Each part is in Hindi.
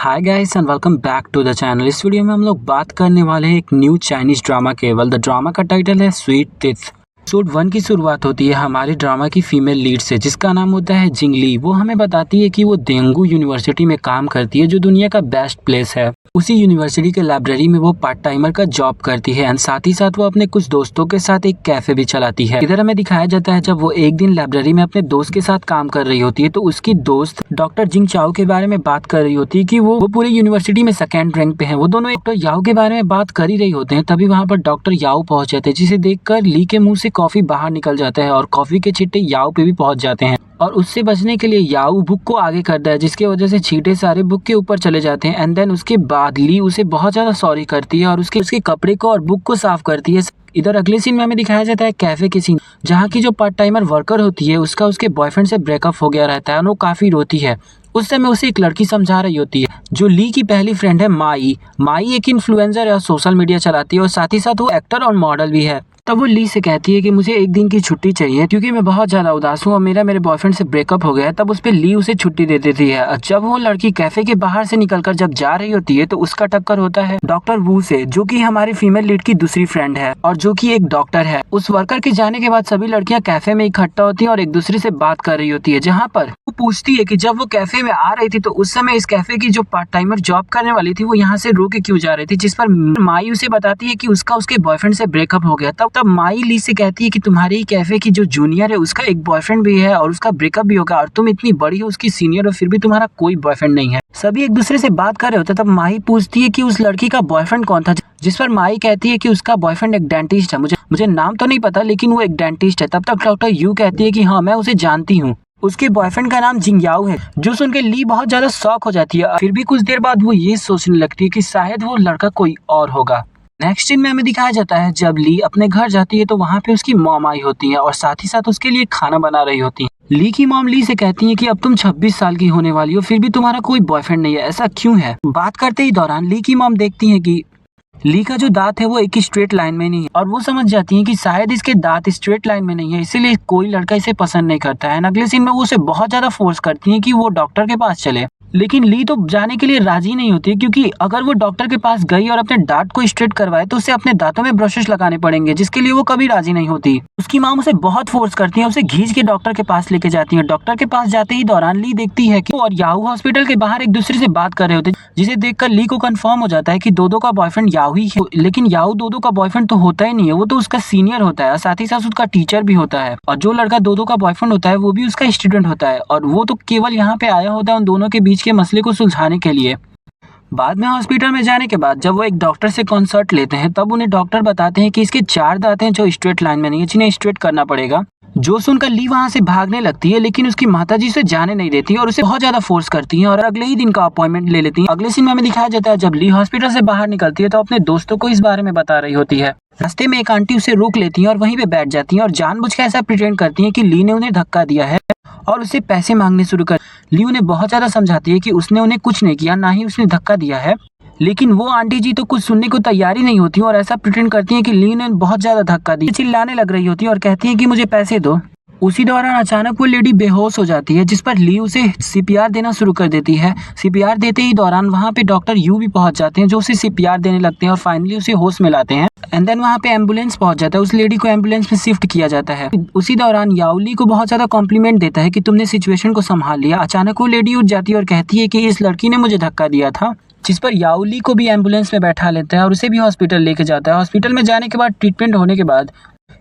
Hi guys and welcome back to the channel. इस वीडियो में हम लोग बात करने वाले हैं एक न्यू चाइनीज ड्रामा केवल। द ड्रामा का टाइटल है स्वीट टिथ। एपिसोड 1 की शुरुआत होती है हमारी ड्रामा की फीमेल लीड से, जिसका नाम होता है जिंगली। वो हमें बताती है कि वो देंगू यूनिवर्सिटी में काम करती है, जो दुनिया का बेस्ट प्लेस है। उसी यूनिवर्सिटी के लाइब्रेरी में वो पार्ट टाइमर का जॉब करती है एंड साथ ही साथ वो अपने कुछ दोस्तों के साथ एक कैफे भी चलाती है। इधर हमें दिखाया जाता है जब वो एक दिन लाइब्रेरी में अपने दोस्त के साथ काम कर रही होती है, तो उसकी दोस्त डॉक्टर जिंग चाओ के बारे में बात कर रही होती है कि वो पूरी यूनिवर्सिटी में सेकेंड रैंक पे है। वो दोनों डॉक्टर याओ के बारे में बात कर ही रही होते हैं, तभी वहाँ पर डॉक्टर याओ पहुंच जाते हैं, जिसे देखकर ली के मुंह से कॉफी बाहर निकल जाता है और कॉफी के छिट्टे याओ पे भी पहुंच जाते हैं। और उससे बचने के लिए याओ बुक को आगे करता है, जिसकी वजह से छींटे सारे बुक के ऊपर चले जाते हैं। एंड देन उसके बाद ली उसे बहुत ज्यादा सॉरी करती है और उसके कपड़े को और बुक को साफ करती है। इधर अगले सीन में हमें दिखाया जाता है कैफे के सीन, जहाँ की जो पार्ट टाइमर वर्कर होती है उसका उसके बॉयफ्रेंड से ब्रेकअप हो गया रहता है और वो काफी रोती है। उस समय उसे एक लड़की समझा रही होती है, जो ली की पहली फ्रेंड है माई। माई एक इन्फ्लुएंसर और सोशल मीडिया चलाती है और साथ ही साथ वो एक्टर और मॉडल भी है। तब वो ली से कहती है कि मुझे एक दिन की छुट्टी चाहिए क्योंकि मैं बहुत ज्यादा उदास हूँ और मेरे बॉयफ्रेंड से ब्रेकअप हो गया। तब उस पे ली उसे छुट्टी दे देती है। जब वो लड़की कैफे के बाहर से निकलकर जब जा रही होती है, तो उसका टक्कर होता है डॉक्टर वू से, जो कि हमारी फीमेल लीड की दूसरी फ्रेंड है और जो कि एक डॉक्टर है। उस वर्कर के जाने के बाद सभी लड़कियां कैफे में इकट्ठा होती है और एक दूसरे से बात कर रही होती है, जहाँ पर वो पूछती है कि जब वो कैफे में आ रही थी तो उस समय इस कैफे की जो पार्ट टाइमर जॉब करने वाली थी वो यहाँ से रो के क्यों जा रही थी, जिस पर माई उसे बताती है कि उसका उसके बॉयफ्रेंड से ब्रेकअप हो गया। तब माई ली से कहती है कि तुम्हारे कैफे की जो जूनियर है उसका एक बॉयफ्रेंड भी है और उसका ब्रेकअप भी होगा और तुम इतनी बड़ी हो उसकी सीनियर हो, फिर भी तुम्हारा कोई बॉयफ्रेंड नहीं है। सभी एक दूसरे से बात कर रहे होते, तब माही पूछती है कि उस लड़की का बॉयफ्रेंड कौन था, जिस पर माही कहती है कि उसका बॉयफ्रेंड एक डेंटिस्ट है। मुझे नाम तो नहीं पता, लेकिन वो एक डेंटिस्ट है। तब तक डॉक्टर यू कहती है कि हाँ, मैं उसे जानती हूँ, उसके बॉयफ्रेंड का नाम जिंग याओ है। जो सुनकर ली बहुत ज्यादा शॉक हो जाती है। फिर भी कुछ देर बाद वो ये सोचने लगती है कि शायद वो लड़का कोई और होगा। नेक्स्ट सीन में हमें दिखाया जाता है जब ली अपने घर जाती है, तो वहाँ पे उसकी मॉम आई होती है और साथ ही साथ उसके लिए खाना बना रही होती है। ली की मॉम ली से कहती है कि अब तुम 26 साल की होने वाली हो, फिर भी तुम्हारा कोई बॉयफ्रेंड नहीं है, ऐसा क्यों है। बात करते ही दौरान ली की मॉम देखती है कि ली का जो दांत है वो एक ही स्ट्रेट लाइन में नहीं है और वो समझ जाती है कि शायद इसके दांत स्ट्रेट लाइन में नहीं है, इसीलिए कोई लड़का इसे पसंद नहीं करता है। अगले सीन में वो उसे बहुत ज्यादा फोर्स करती है कि वो डॉक्टर के पास चले, लेकिन ली तो जाने के लिए राजी नहीं होती, क्योंकि अगर वो डॉक्टर के पास गई और अपने दांत को स्ट्रेट करवाए तो उसे अपने दांतों में ब्रशेस लगाने पड़ेंगे, जिसके लिए वो कभी राजी नहीं होती। उसकी माँ उसे बहुत फोर्स करती है, उसे खींच के डॉक्टर के पास लेके जाती है। डॉक्टर के पास जाते ही दौरान ली देखती है कि वो और याहू हॉस्पिटल के बाहर एक दूसरे से बात कर रहे होते, जिसे देखकर ली को कंफर्म हो जाता है कि दोदो का बॉयफ्रेंड याहू ही है। लेकिन याहू दोदो का बॉयफ्रेंड तो होता ही नहीं है, वो तो उसका सीनियर होता है, साथ ही साथ उसका टीचर भी होता है। और जो लड़का दोदो का बॉयफ्रेंड होता है वो भी उसका स्टूडेंट होता है और वो तो केवल यहाँ पे आया होता है उन दोनों के बीच के मसले को सुलझाने के लिए। बाद में हॉस्पिटल में जाने के बाद जब वो एक डॉक्टर से कंसल्ट लेते हैं, तब उन्हें डॉक्टर बताते हैं कि इसके 4 दांत हैं जो स्ट्रेट लाइन में नहीं है, जिन्हें स्ट्रेट करना पड़ेगा। जो सुनकर ली वहां से भागने लगती है, लेकिन उसकी माताजी उसे जाने नहीं देती और उसे बहुत ज्यादा फोर्स करती हैं और अगले ही दिन का अपॉइंटमेंट ले लेती हैं। अगले सीन में हमें दिखाया जाता है जब ली हॉस्पिटल से बाहर निकलती है तो अपने दोस्तों को इस बारे में बता रही होती है। रास्ते में एक आंटी उसे रोक लेती है और वहीं पे बैठ जाती है और जानबूझ के ऐसा प्रिटेंड करती है कि ली ने उन्हें धक्का दिया है और उसे पैसे मांगने शुरू कर। ली उन्हें बहुत ज्यादा समझाती है कि उसने उन्हें कुछ नहीं किया, ना ही उसने धक्का दिया है, लेकिन वो आंटी जी तो कुछ सुनने को तैयार ही नहीं होती और ऐसा प्रिटेंड करती है कि ली ने बहुत ज्यादा धक्का दिया। चिल्लाने लग रही होती है और कहती है कि मुझे पैसे दो। उसी दौरान अचानक वो लेडी बेहोश हो जाती है, जिस पर ली उसे सीपीआर देना शुरू कर देती है। सीपीआर देते ही दौरान वहाँ पे डॉक्टर यू भी पहुंच जाते हैं, जो उसे सीपीआर देने लगते हैं और फाइनली उसे होश में लाते हैं। एंड देन वहाँ पे एम्बुलेंस पहुंच जाता है, उस लेडी को एम्बुलेंस में शिफ्ट किया जाता है। उसी दौरान याओ ली को बहुत ज्यादा कॉम्प्लीमेंट देता है कि तुमने सिचुएशन को संभाल लिया। अचानक वो लेडी उठ जाती है और कहती है कि इस लड़की ने मुझे धक्का दिया था, जिस पर याओ ली को भी एम्बुलेंस में बैठा लेता है और उसे भी हॉस्पिटल लेके जाता है। हॉस्पिटल में जाने के बाद ट्रीटमेंट होने के बाद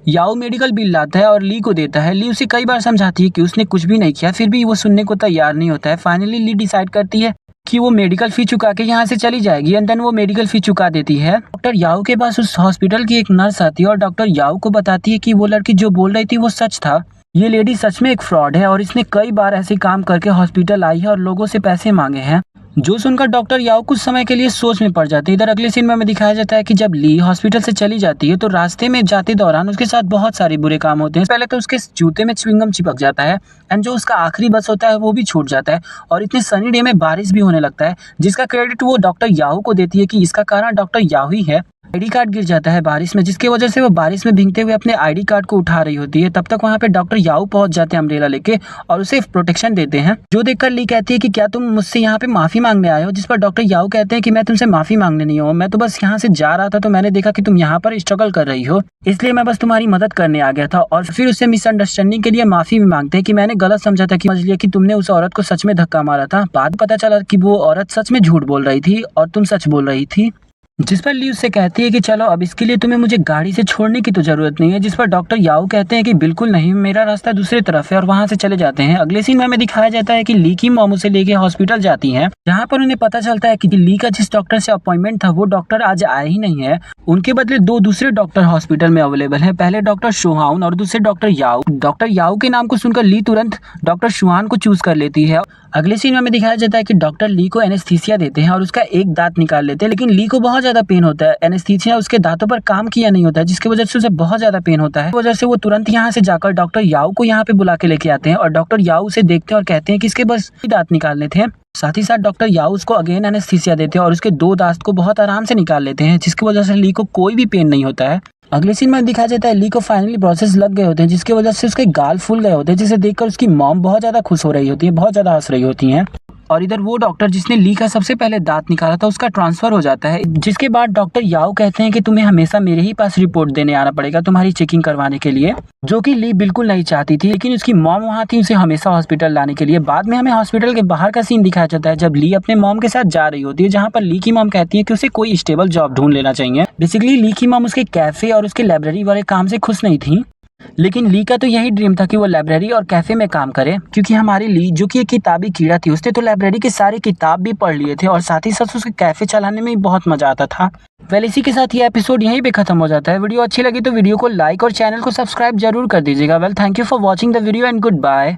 याओ मेडिकल बिल लाता है और ली को देता है। ली उसे कई बार समझाती है कि उसने कुछ भी नहीं किया, फिर भी वो सुनने को तैयार नहीं होता है। फाइनली ली डिसाइड करती है कि वो मेडिकल फी चुका के यहाँ से चली जाएगी एंड देन वो मेडिकल फी चुका देती है। डॉक्टर याओ के पास उस हॉस्पिटल की एक नर्स आती है और डॉक्टर याओ को बताती है कि वो लड़की जो बोल रही थी वो सच था, ये लेडी सच में एक फ्रॉड है और इसने कई बार ऐसे काम करके हॉस्पिटल आई है और लोगों से पैसे मांगे हैं। जो सुनकर डॉक्टर याओ कुछ समय के लिए सोच में पड़ जाते हैं। इधर अगले सीन में हमें दिखाया जाता है कि जब ली हॉस्पिटल से चली जाती है तो रास्ते में जाते दौरान उसके साथ बहुत सारे बुरे काम होते हैं। पहले तो उसके जूते में च्युइंगम चिपक जाता है एंड जो उसका आखिरी बस होता है वो भी छूट जाता है और इतने सनी डे में बारिश भी होने लगता है, जिसका क्रेडिट वो डॉक्टर याओ को देती है कि इसका कारण डॉक्टर याओ ही है। आईडी कार्ड गिर जाता है बारिश में, जिसकी वजह से वो बारिश में भीगते हुए अपने आईडी कार्ड को उठा रही होती है। तब तक वहाँ पे डॉक्टर याओ पहुंच जाते हैं अम्ब्रेला लेके और उसे प्रोटेक्शन देते हैं, जो देखकर ली कहती है कि क्या तुम मुझसे यहाँ पे माफी मांगने आए हो, जिस पर डॉक्टर याओ कहते हैं कि मैं तुमसे माफी मांगने नहीं हूँ, मैं तो बस यहाँ से जा रहा था तो मैंने देखा कि तुम यहाँ पर स्ट्रगल कर रही हो, इसलिए मैं बस तुम्हारी मदद करने आ गया था। और फिर उससे मिसअंडरस्टैंडिंग के लिए माफी भी मांगते हैं कि मैंने गलत समझा था, कि समझ लिया कि तुमने उस औरत को सच में धक्का मारा था। बाद पता चला कि वो औरत सच में झूठ बोल रही थी और तुम सच बोल रही थी। जिस पर ली उससे कहती है कि चलो अब इसके लिए तुम्हें मुझे गाड़ी से छोड़ने की तो जरूरत नहीं है, जिस पर डॉक्टर याओ कहते हैं कि बिल्कुल नहीं, मेरा रास्ता दूसरी तरफ है, और वहां से चले जाते हैं। अगले सीन में हमें दिखाया जाता है कि ली की मॉम उसे लेके हॉस्पिटल जाती हैं, जहां पर उन्हें पता चलता है कि ली का जिस डॉक्टर से अपॉइंटमेंट था वो डॉक्टर आज आया ही नहीं है। उनके बदले दो दूसरे डॉक्टर हॉस्पिटल में अवेलेबल है, पहले डॉक्टर शुहान और दूसरे डॉक्टर याओ। डॉक्टर याओ के नाम को सुनकर ली तुरंत डॉक्टर शुहान को चूज कर लेती है। अगले सीन में हमें दिखाया जाता है कि डॉक्टर ली को एनेस्थीसिया देते हैं और उसका एक दांत निकाल लेते हैं, लेकिन ली को बहुत ज्यादा पेन होता है। एनेस्थीसिया उसके दांतों पर काम किया नहीं होता है, जिसकी वजह से उसे बहुत ज्यादा पेन होता है। इस वजह से वो तुरंत यहाँ से जाकर डॉक्टर याओ को यहाँ पे बुला के लेके आते हैं और डॉक्टर याओ उसे देखते हैं और कहते हैं कि इसके बस दांत निकालने थे। साथ ही साथ डॉक्टर याओ उसको अगेन एनेस्थीसिया देते हैं और उसके दो दांत को बहुत आराम से निकाल लेते हैं, जिसकी वजह से ली को कोई भी पेन नहीं होता है। अगले सीन में दिखाया जाता है ली को फाइनली प्रोसेस लग गए होते हैं, जिसकी वजह से उसके गाल फूल गए होते हैं, जिसे देखकर उसकी मॉम बहुत ज्यादा खुश हो रही होती है, बहुत ज्यादा हंस रही होती हैं। और इधर वो डॉक्टर जिसने ली का सबसे पहले दांत निकाला था उसका ट्रांसफर हो जाता है, जिसके बाद डॉक्टर याओ कहते हैं कि तुम्हें हमेशा मेरे ही पास रिपोर्ट देने आना पड़ेगा तुम्हारी चेकिंग करवाने के लिए, जो कि ली बिल्कुल नहीं चाहती थी, लेकिन उसकी मॉम वहाँ थी उसे हमेशा हॉस्पिटल लाने के लिए। बाद में हमें हॉस्पिटल के बाहर का सीन दिखाया जाता है, जब ली अपने मॉम के साथ जा रही होती है, जहाँ पर ली की मॉम कहती है कि उसे कोई स्टेबल जॉब ढूंढ लेना चाहिए। बेसिकली ली की मॉम उसके कैफे और उसके लाइब्रेरी वाले काम से खुश नहीं थी, लेकिन ली का तो यही ड्रीम था कि वो लाइब्रेरी और कैफे में काम करे, क्योंकि हमारी ली जो कि एक किताबी कीड़ा थी, उसने तो लाइब्रेरी के सारे किताब भी पढ़ लिए थे और साथ ही साथ उसके कैफे चलाने में भी बहुत मजा आता था। वेल इसी के साथ ये एपिसोड यहीं पे खत्म हो जाता है। वीडियो अच्छी लगी तो वीडियो को लाइक और चैनल को सब्सक्राइब जरूर कर दीजिएगा। Well thank you for watching the video and good bye.